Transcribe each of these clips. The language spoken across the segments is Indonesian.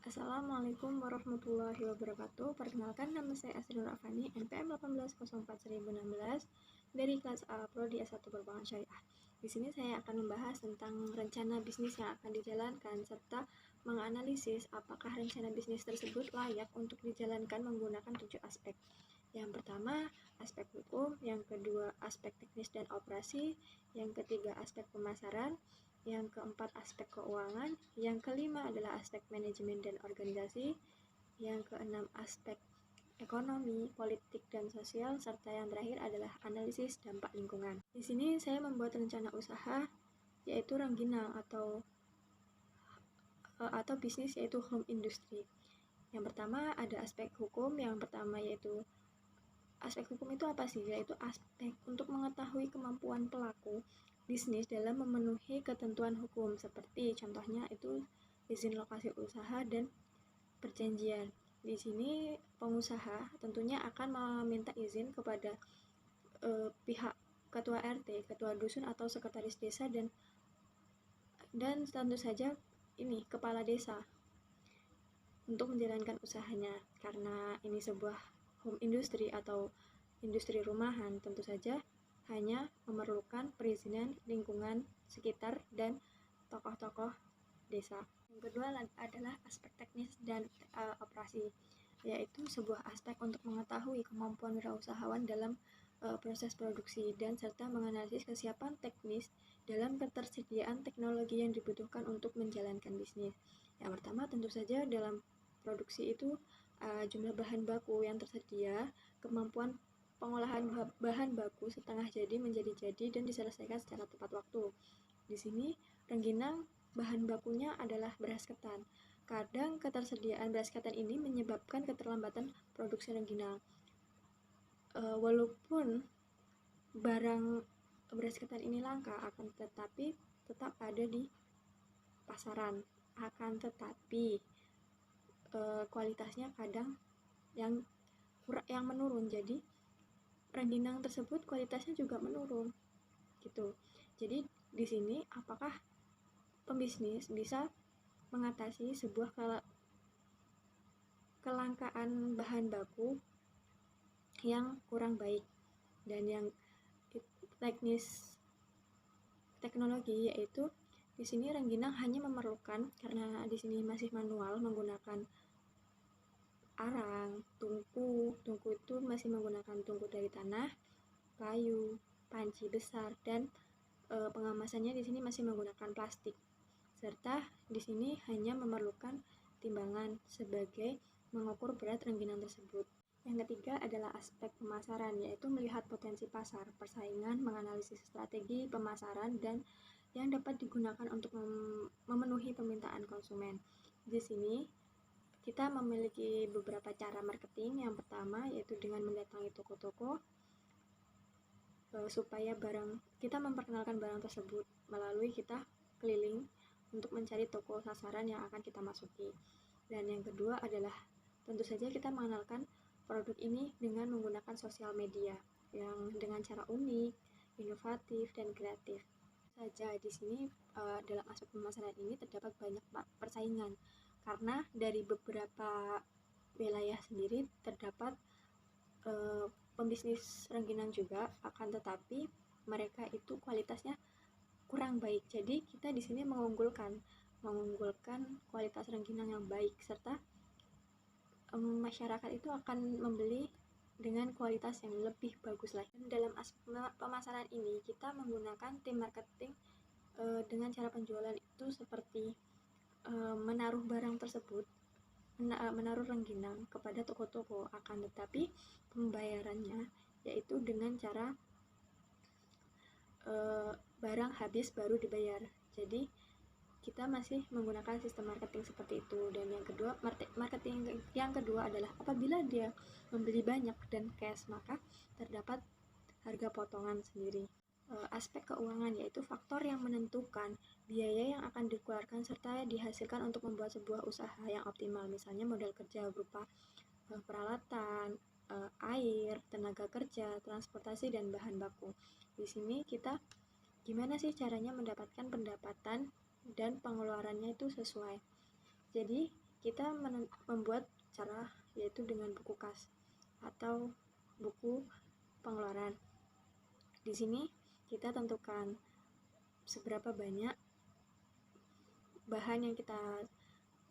Assalamualaikum warahmatullahi wabarakatuh. Perkenalkan, nama saya Asri Nur Afani, NPM 1804-1016 dari kelas A Prodi S1 Perbankan Syariah. Di sini saya akan membahas tentang rencana bisnis yang akan dijalankan serta menganalisis apakah rencana bisnis tersebut layak untuk dijalankan menggunakan 7 aspek. Yang pertama, aspek hukum, yang kedua, aspek teknis dan operasi, yang ketiga, aspek pemasaran, yang keempat, aspek keuangan, yang kelima adalah aspek manajemen dan organisasi, yang keenam, aspek ekonomi, politik, dan sosial, serta yang terakhir adalah analisis dampak lingkungan. Di sini saya membuat rencana usaha yaitu rengginang atau bisnis yaitu home industry. Yang pertama ada aspek hukum. Yang pertama yaitu aspek hukum itu apa sih? Yaitu aspek untuk mengetahui kemampuan pelaku bisnis dalam memenuhi ketentuan hukum, seperti contohnya itu izin lokasi usaha dan perjanjian. Di sini pengusaha tentunya akan meminta izin kepada pihak ketua RT, ketua dusun atau sekretaris desa dan tentu saja ini kepala desa untuk menjalankan usahanya. Karena ini sebuah home industry atau industri rumahan, tentu saja hanya memerlukan perizinan lingkungan sekitar dan tokoh-tokoh desa. Yang kedua adalah aspek teknis dan operasi, yaitu sebuah aspek untuk mengetahui kemampuan wirausahawan dalam proses produksi dan serta menganalisis kesiapan teknis dalam ketersediaan teknologi yang dibutuhkan untuk menjalankan bisnis. Yang pertama tentu saja dalam produksi itu jumlah bahan baku yang tersedia, kemampuan pengolahan bahan baku setengah jadi menjadi jadi dan diselesaikan secara tepat waktu. Di sini rengginang bahan bakunya adalah beras ketan. Kadang ketersediaan beras ketan ini menyebabkan keterlambatan produksi rengginang. Walaupun barang beras ketan ini langka, akan tetapi tetap ada di pasaran. Akan tetapi kualitasnya kadang yang menurun, jadi rengginang tersebut kualitasnya juga menurun gitu. Jadi di sini apakah pembisnis bisa mengatasi sebuah kelangkaan bahan baku yang kurang baik. Dan yang teknis teknologi yaitu di sini rengginang hanya memerlukan, karena di sini masih manual menggunakan arang, tungku itu masih menggunakan tungku dari tanah, kayu, panci besar, dan pengemasannya di sini masih menggunakan plastik. Serta di sini hanya memerlukan timbangan sebagai mengukur berat rengginang tersebut. Yang ketiga adalah aspek pemasaran, yaitu melihat potensi pasar, persaingan, menganalisis strategi pemasaran dan yang dapat digunakan untuk memenuhi permintaan konsumen. Di sini kita memiliki beberapa cara marketing. Yang pertama yaitu dengan mendatangi toko-toko supaya kita memperkenalkan barang tersebut melalui kita keliling untuk mencari toko sasaran yang akan kita masuki. Dan yang kedua adalah tentu saja kita mengenalkan produk ini dengan menggunakan sosial media yang dengan cara unik, inovatif, dan kreatif. Saja di sini dalam aspek pemasaran ini terdapat banyak persaingan, karena dari beberapa wilayah sendiri terdapat pembisnis rengginang juga, akan tetapi mereka itu kualitasnya kurang baik. Jadi kita di sini mengunggulkan kualitas rengginang yang baik, serta masyarakat itu akan membeli dengan kualitas yang lebih bagus lagi. Dalam aspek pemasaran ini kita menggunakan tim marketing dengan cara penjualan itu seperti menaruh barang tersebut, menaruh rengginang kepada toko-toko, akan tetapi pembayarannya yaitu dengan cara barang habis baru dibayar. Jadi kita masih menggunakan sistem marketing seperti itu. Dan yang kedua, marketing yang kedua adalah apabila dia membeli banyak dan cash, maka terdapat harga potongan sendiri. Aspek keuangan yaitu faktor yang menentukan biaya yang akan dikeluarkan serta dihasilkan untuk membuat sebuah usaha yang optimal. Misalnya modal kerja berupa peralatan, air, tenaga kerja, transportasi, dan bahan baku. Di sini kita gimana sih caranya mendapatkan pendapatan dan pengeluarannya itu sesuai. Jadi kita membuat cara yaitu dengan buku kas atau buku pengeluaran. Di sini kita tentukan seberapa banyak bahan yang kita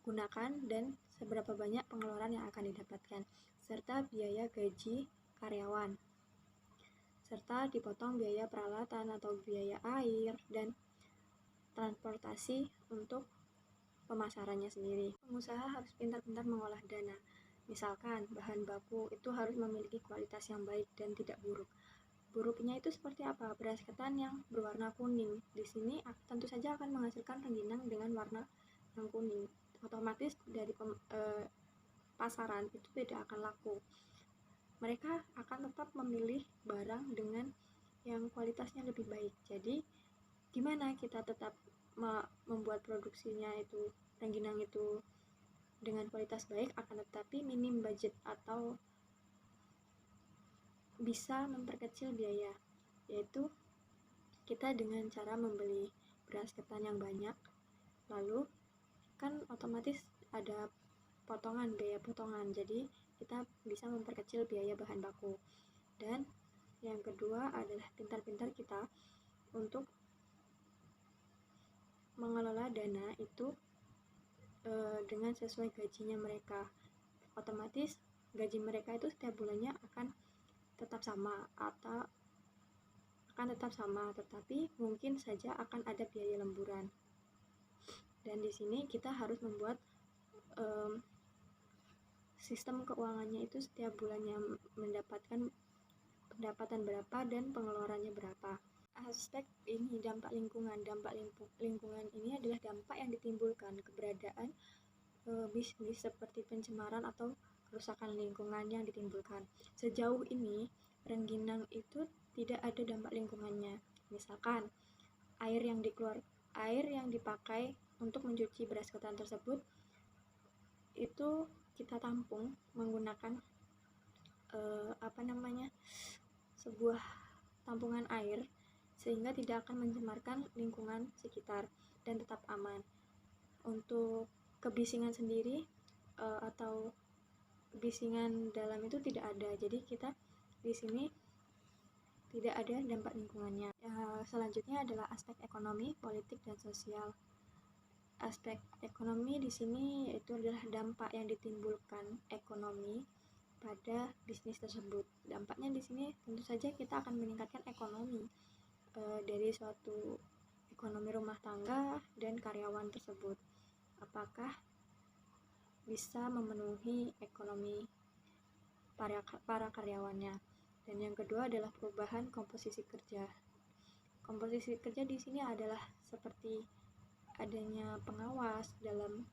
gunakan dan seberapa banyak pengeluaran yang akan didapatkan, serta biaya gaji karyawan, serta dipotong biaya peralatan atau biaya air dan transportasi untuk pemasarannya sendiri. Pengusaha harus pintar-pintar mengolah dana. Misalkan bahan baku itu harus memiliki kualitas yang baik dan tidak buruk. Buruknya itu seperti apa? Beras ketan yang berwarna kuning. Di sini tentu saja akan menghasilkan rengginang dengan warna yang kuning. Otomatis dari pasaran itu tidak akan laku. Mereka akan tetap memilih barang dengan yang kualitasnya lebih baik. Jadi gimana kita tetap membuat produksinya itu rengginang itu dengan kualitas baik, akan tetapi minim budget atau bisa memperkecil biaya, yaitu kita dengan cara membeli beras ketan yang banyak, lalu kan otomatis ada biaya potongan, jadi kita bisa memperkecil biaya bahan baku. Dan yang kedua adalah pintar-pintar kita untuk mengelola dana itu dengan sesuai gajinya mereka. Otomatis gaji mereka itu setiap bulannya akan tetap sama tetapi mungkin saja akan ada biaya lemburan. Dan di sini kita harus membuat sistem keuangannya itu setiap bulannya mendapatkan pendapatan berapa dan pengeluarannya berapa. Aspek ini dampak lingkungan ini adalah dampak yang ditimbulkan keberadaan bisnis seperti pencemaran atau kerusakan lingkungan yang ditimbulkan. Sejauh ini rengginang itu tidak ada dampak lingkungannya. Misalkan air yang dipakai untuk mencuci beras ketan tersebut itu kita tampung menggunakan sebuah tampungan air, sehingga tidak akan mencemarkan lingkungan sekitar dan tetap aman. Untuk kebisingan sendiri atau kebisingan dalam itu tidak ada, jadi kita di sini tidak ada dampak lingkungannya. Selanjutnya adalah aspek ekonomi, politik, dan sosial. Aspek ekonomi di sini yaitu adalah dampak yang ditimbulkan ekonomi pada bisnis tersebut. Dampaknya di sini tentu saja kita akan meningkatkan ekonomi dari suatu ekonomi rumah tangga dan karyawan tersebut. Apakah bisa memenuhi ekonomi para karyawannya. Dan yang kedua adalah perubahan komposisi kerja. Komposisi kerja di sini adalah seperti adanya pengawas dalam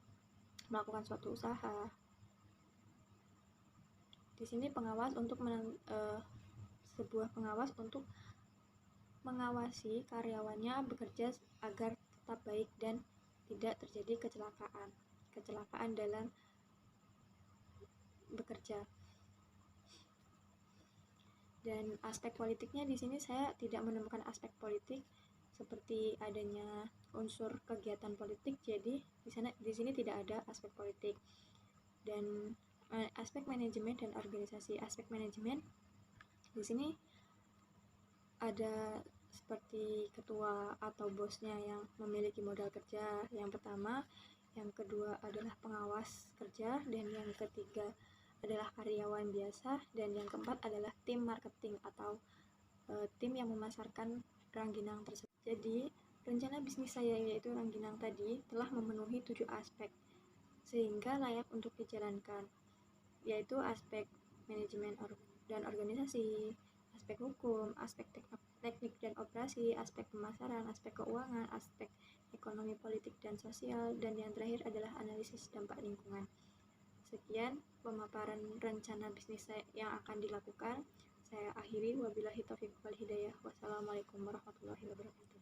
melakukan suatu usaha. Di sini sebuah pengawas untuk mengawasi karyawannya bekerja agar tetap baik dan tidak terjadi kecelakaan dalam bekerja. Dan aspek politiknya di sini saya tidak menemukan aspek politik seperti adanya unsur kegiatan politik, jadi di sini tidak ada aspek politik. Dan aspek manajemen dan organisasi. Aspek manajemen di sini ada seperti ketua atau bosnya yang memiliki modal kerja yang pertama, yang kedua adalah pengawas kerja, dan yang ketiga adalah karyawan biasa, dan yang keempat adalah tim marketing atau tim yang memasarkan rangginang tersebut. Jadi rencana bisnis saya yaitu rangginang tadi telah memenuhi 7 aspek sehingga layak untuk dijalankan, yaitu aspek manajemen dan organisasi, aspek hukum, aspek teknik dan operasi, aspek pemasaran, aspek keuangan, aspek ekonomi, politik, dan sosial, dan yang terakhir adalah analisis dampak lingkungan. Sekian pemaparan rencana bisnis yang akan dilakukan. Saya akhiri, wabillahi taufiq wal hidayah. Wassalamualaikum warahmatullahi wabarakatuh.